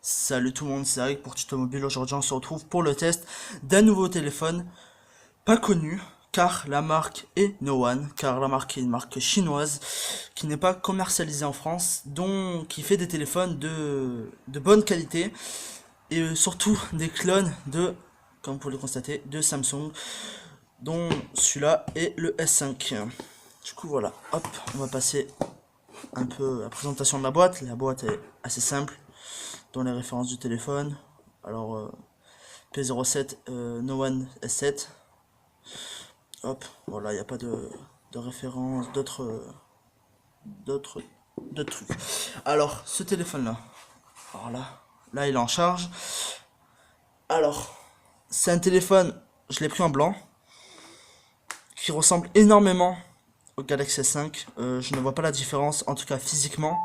Salut tout le monde, c'est Eric pour Tuto Mobile. Aujourd'hui, on se retrouve pour le test d'un nouveau téléphone pas connu, car la marque est No One, car la marque est une marque chinoise qui n'est pas commercialisée en France, donc qui fait des téléphones de bonne qualité et surtout des clones de, comme vous pouvez le constater, de Samsung, dont celui-là est le S5. Du coup, voilà, hop, on va passer un peu à la présentation de la boîte. La boîte est assez simple dans les références du téléphone. Alors, P07 No One S7. Hop, voilà, il n'y a pas de référence, d'autres d'autres trucs. Alors, ce téléphone-là, alors là, il est en charge. Alors, c'est un téléphone, je l'ai pris en blanc, qui ressemble énormément au Galaxy S5. Je ne vois pas la différence, en tout cas physiquement.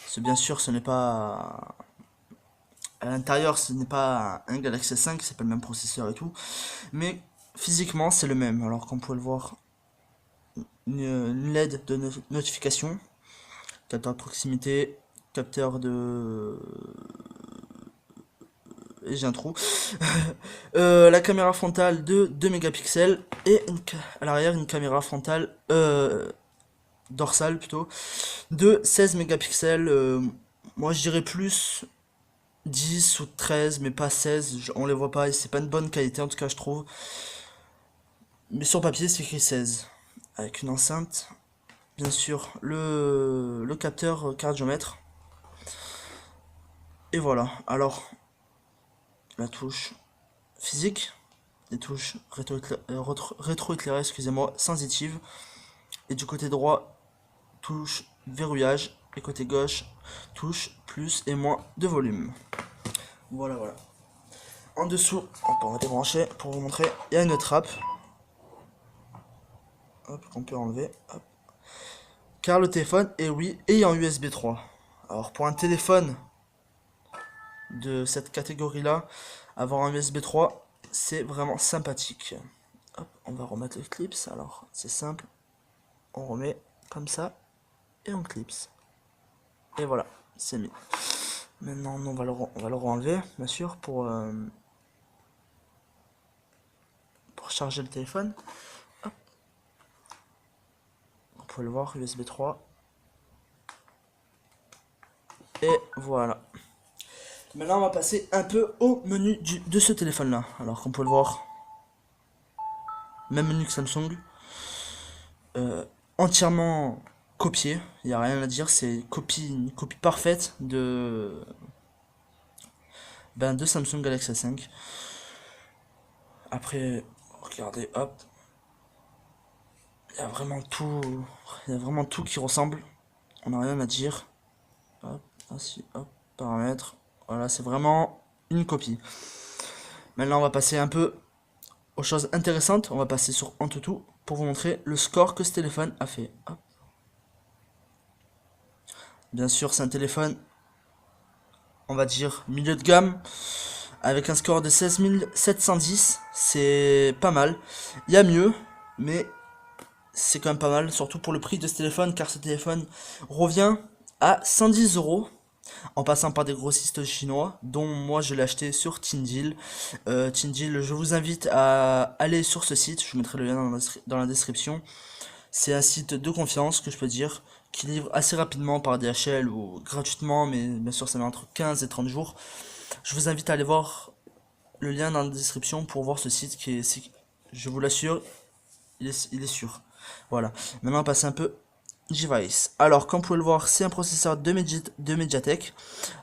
C'est bien sûr, ce n'est pas à l'intérieur, ce n'est pas un Galaxy S5, c'est pas le même processeur et tout, mais physiquement, c'est le même. Alors, comme vous pouvez le voir, une LED de notification, capteur de proximité, capteur de... Et j'ai un trou. La caméra frontale de 2 mégapixels et à l'arrière une caméra frontale dorsale plutôt de 16 mégapixels. Moi je dirais plus 10 ou 13 mais pas 16, on les voit pas et c'est pas une bonne qualité en tout cas je trouve. Mais sur papier c'est écrit 16 avec une enceinte, bien sûr le capteur cardiomètre. Et voilà, alors la touche physique, les touches rétro-éclairées, excusez-moi, sensitive. Et du côté droit, touche verrouillage. Et côté gauche, touche plus et moins de volume. Voilà, voilà. En dessous, on va débrancher pour vous montrer. Il y a une trappe. Hop, qu'on peut enlever. Hop. Car le téléphone est, oui, et en USB 3. Alors pour un téléphone de cette catégorie-là, avoir un USB 3, c'est vraiment sympathique. Hop, on va remettre le clips. Alors, c'est simple. On remet comme ça et on clipse. Et voilà, c'est mis. Maintenant, on va le renlever, bien sûr, pour charger le téléphone. Hop. On peut le voir, USB 3. Et voilà. Maintenant, on va passer un peu au menu de ce téléphone-là. Alors, comme vous pouvez le voir, même menu que Samsung. Entièrement copié, il n'y a rien à dire, c'est une copie parfaite de Samsung Galaxy S5. Après, regardez, hop, il y a vraiment tout, il y a vraiment tout qui ressemble. On n'a rien à dire. Hop, ainsi, hop, paramètres. Voilà, c'est vraiment une copie. Maintenant, on va passer un peu aux choses intéressantes. On va passer sur AnTuTu pour vous montrer le score que ce téléphone a fait. Hop. Bien sûr, c'est un téléphone, on va dire, milieu de gamme, avec un score de 16 710. C'est pas mal. Il y a mieux, mais c'est quand même pas mal, surtout pour le prix de ce téléphone, car ce téléphone revient à 110 euros en passant par des grossistes chinois, dont moi je l'ai acheté sur Tindil. Tindil, je vous invite à aller sur ce site, je vous mettrai le lien dans la description. C'est un site de confiance, que je peux dire, qui livre assez rapidement par DHL ou gratuitement, mais bien sûr ça met entre 15 et 30 jours. Je vous invite à aller voir le lien dans la description pour voir ce site qui est, je vous l'assure, il est sûr. Voilà. Maintenant, on passe un peu device. Alors, comme vous pouvez le voir, c'est un processeur de Mediatek,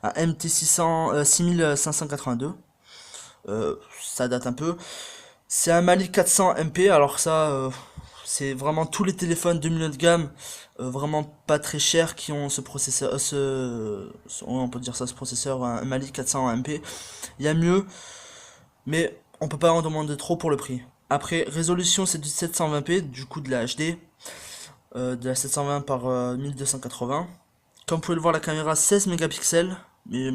un MT600 6582. Ça date un peu. C'est un Mali 400 MP. Alors ça, c'est vraiment tous les téléphones de milieu de gamme, vraiment pas très chers, qui ont ce processeur, on peut dire ça, ce processeur, un Mali 400 MP. Il y a mieux, mais on peut pas en demander trop pour le prix. Après, résolution c'est du 720p, du coup de la HD, de la 720 par 1280. Comme vous pouvez le voir, la caméra 16 mégapixels, mais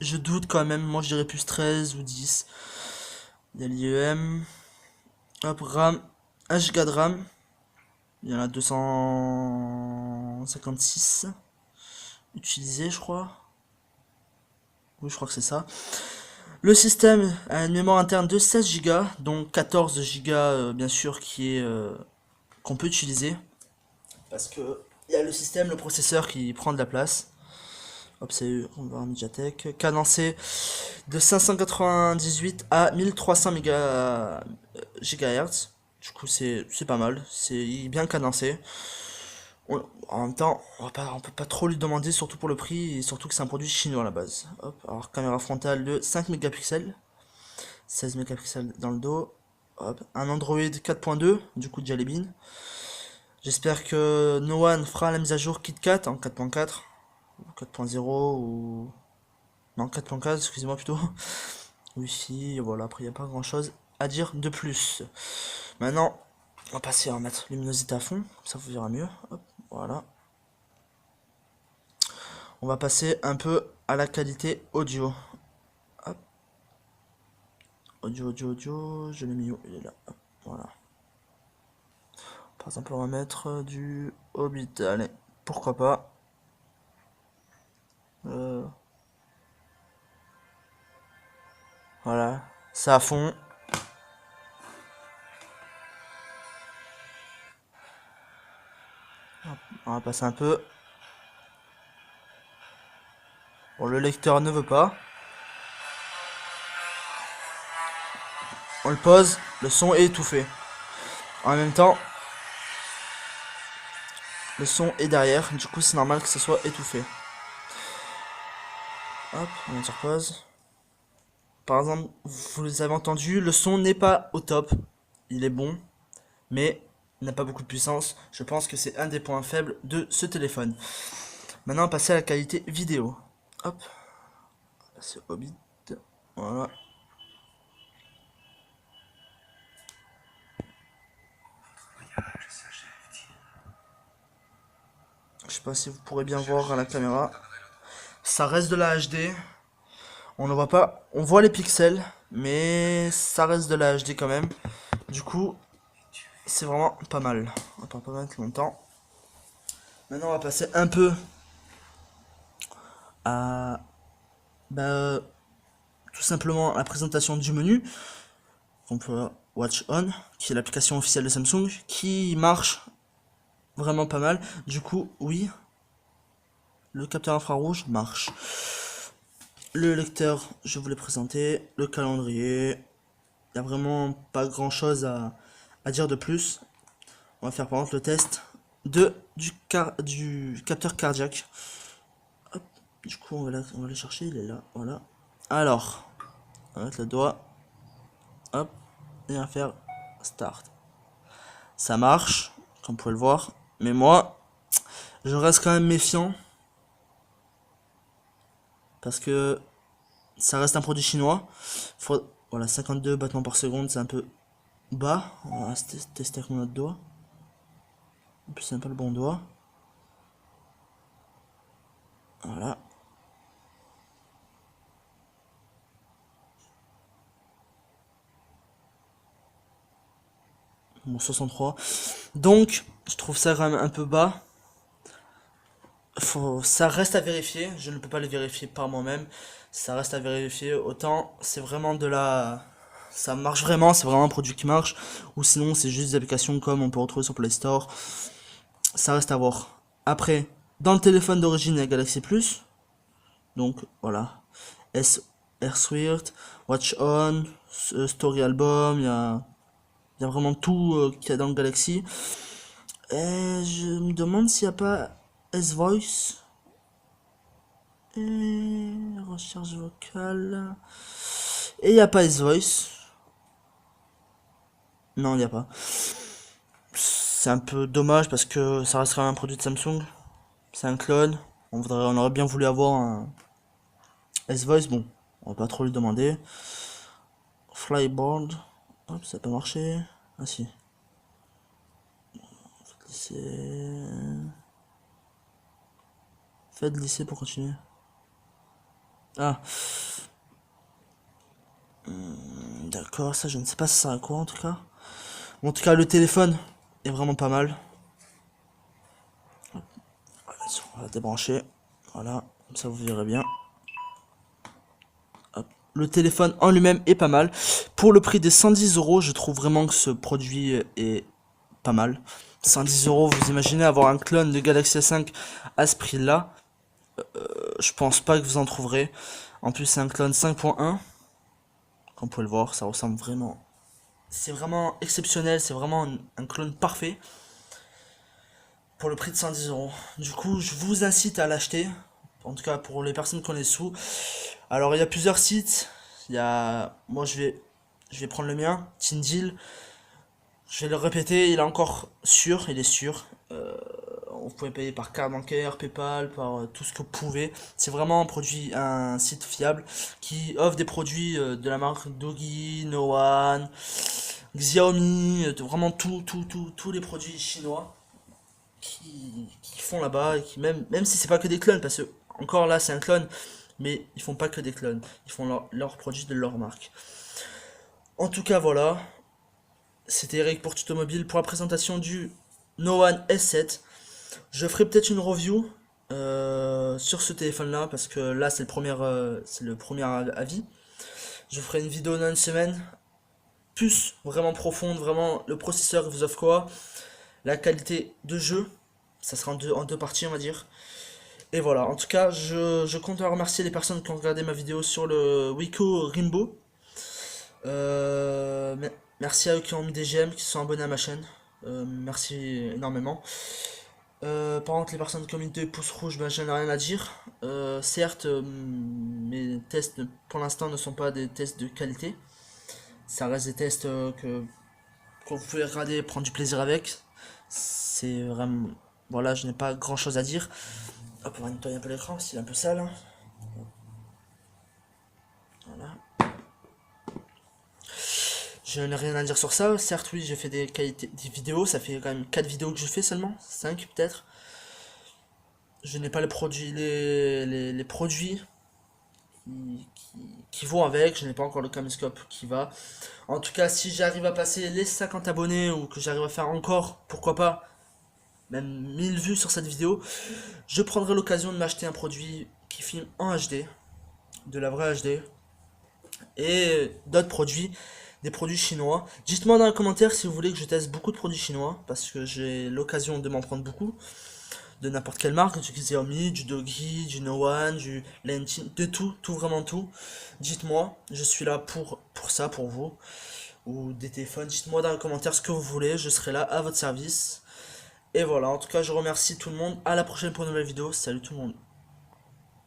je doute quand même, moi je dirais plus 13 ou 10. Il y a l'IEM, hop, RAM, 1 Go de RAM, il y en a 256 utilisés je crois. Oui, je crois que c'est ça. Le système a une mémoire interne de 16 Go, donc 14 Go bien sûr qu'on peut utiliser. Parce que il y a le système, le processeur qui prend de la place. Hop, c'est on va voir Mediatek. Cadencé de 598 à 1300 GHz. Du coup, c'est pas mal. C'est bien cadencé. En même temps, on peut pas trop lui demander, surtout pour le prix, et surtout que c'est un produit chinois à la base. Hop, alors caméra frontale de 5 mégapixels, 16 mégapixels dans le dos. Hop, un Android 4.2, du coup Jelly Bean. J'espère que No One fera la mise à jour KitKat en 4.4, 4.0 ou... Non, 4.4, excusez-moi plutôt. Wi-Fi, voilà, après il n'y a pas grand chose à dire de plus. Maintenant, on va passer à mettre luminosité à fond, comme ça vous verra mieux. Hop, voilà. On va passer un peu à la qualité audio. Hop. Audio, je l'ai mis où? Il est là. Hop, voilà. Par exemple, on va mettre du Hobbit. Allez, pourquoi pas. Voilà, ça à fond. Hop, on va passer un peu. Bon, le lecteur ne veut pas. On le pose, le son est étouffé. En même temps, le son est derrière, du coup c'est normal que ce soit étouffé. Hop, on met sur pause. Par exemple, vous avez entendu, le son n'est pas au top. Il est bon, mais il n'a pas beaucoup de puissance. Je pense que c'est un des points faibles de ce téléphone. Maintenant, on va passer à la qualité vidéo. Hop, on va passer au Hobbit. Voilà. Je sais pas si vous pourrez bien voir à la caméra. Ça reste de la HD. On ne voit pas. On voit les pixels, mais ça reste de la HD quand même. Du coup, c'est vraiment pas mal. On va pas mettre longtemps. Maintenant, on va passer un peu à bah, tout simplement la présentation du menu. On peut Watch On, qui est l'application officielle de Samsung, qui marche vraiment pas mal. Du coup, oui, le capteur infrarouge marche. Le lecteur, je vous l'ai présenté. Le calendrier, il n'y a vraiment pas grand chose à dire de plus. On va faire par exemple le test du capteur cardiaque. Hop, du coup, on va aller chercher, il est là, voilà. Alors, on va mettre le doigt. Hop, et on va faire start. Ça marche, comme vous pouvez le voir. Mais moi, je reste quand même méfiant. Parce que ça reste un produit chinois. Voilà, 52 battements par seconde, c'est un peu bas. On va tester avec mon autre doigt. En plus, c'est un peu le bon doigt. Voilà. Bon, 63. Donc, je trouve ça quand même un peu bas. Ça reste à vérifier. Je ne peux pas le vérifier par moi-même. Ça reste à vérifier. Autant, c'est vraiment de la... Ça marche vraiment, c'est vraiment un produit qui marche. Ou sinon, c'est juste des applications comme on peut retrouver sur Play Store. Ça reste à voir. Après, dans le téléphone d'origine, il y a Galaxy Plus. Donc, voilà. AirSwift, Watch On, Story Album, il y a vraiment tout qu'il y a dans le Galaxy. Et je me demande s'il n'y a pas S-Voice. Et recherche vocale. Et il n'y a pas S-Voice. Non, il n'y a pas. C'est un peu dommage parce que ça reste quand même un produit de Samsung. C'est un clone. On aurait bien voulu avoir un S-Voice. Bon, on va pas trop lui demander. Flyboard. Hop, ça peut marcher. Ah si. Faites lycée pour continuer. Ah. D'accord, ça je ne sais pas ça sert à quoi en tout cas. Bon, en tout cas, le téléphone est vraiment pas mal. On va débrancher. Voilà, comme ça vous verrez bien. le téléphone en lui-même est pas mal. Pour le prix des 110 euros, je trouve vraiment que ce produit est pas mal. 110 euros, vous imaginez avoir un clone de Galaxy S5 à ce prix-là? Je pense pas que vous en trouverez. En plus, c'est un clone 5.1. Comme vous pouvez le voir, ça ressemble vraiment. C'est vraiment exceptionnel, c'est vraiment un clone parfait. Pour le prix de 110 euros. Du coup, je vous incite à l'acheter. En tout cas, pour les personnes qui ont les sous. Alors, il y a plusieurs sites. Il y a. Moi, je vais prendre le mien, Tindil. Je vais le répéter, il est encore sûr, il est sûr. Vous pouvez payer par carte bancaire, PayPal, par tout ce que vous pouvez. C'est vraiment un produit, un site fiable qui offre des produits de la marque Dogi, No One, Xiaomi, vraiment tous les produits chinois qui font là-bas et qui même si c'est pas que des clones, parce que encore là c'est un clone, mais ils font pas que des clones, ils font leurs produits de leur marque. En tout cas voilà, c'était Eric pour Tutomobile pour la présentation du No One S7. Je ferai peut-être une review sur ce téléphone-là parce que là c'est le premier avis. Je ferai une vidéo dans une semaine, plus vraiment profonde, vraiment le processeur vous offre quoi, la qualité de jeu, ça sera en deux parties on va dire. Et voilà, en tout cas je compte remercier les personnes qui ont regardé ma vidéo sur le Wiko Rimbo. Euh, Merci à eux qui ont mis des j'aime, qui se sont abonnés à ma chaîne. Merci énormément. Par contre, les personnes qui ont mis 2 pouces rouges, ben, je n'ai rien à dire. Certes, mes tests pour l'instant ne sont pas des tests de qualité. Ça reste des tests que vous pouvez regarder et prendre du plaisir avec. C'est vraiment. Voilà, je n'ai pas grand chose à dire. Hop, on va nettoyer un peu l'écran, s'il est un peu sale, hein. Voilà. Je n'ai rien à dire sur ça. Certes, oui, j'ai fait des vidéos. Ça fait quand même 4 vidéos que je fais seulement. 5 peut-être. Je n'ai pas les produits qui vont avec. Je n'ai pas encore le caméscope qui va. En tout cas, si j'arrive à passer les 50 abonnés ou que j'arrive à faire encore, pourquoi pas, même 1000 vues sur cette vidéo, je prendrai l'occasion de m'acheter un produit qui filme en HD, de la vraie HD, et d'autres produits, des produits chinois. Dites-moi dans les commentaires si vous voulez que je teste beaucoup de produits chinois, parce que j'ai l'occasion de m'en prendre beaucoup, de n'importe quelle marque, du Xiaomi, du Dogi, du No One, du Lentin, de tout, vraiment tout. Dites-moi, je suis là pour ça, pour vous, ou des téléphones. Dites-moi dans les commentaires ce que vous voulez, je serai là à votre service. Et voilà, en tout cas, je remercie tout le monde. À la prochaine pour une nouvelle vidéo. Salut tout le monde.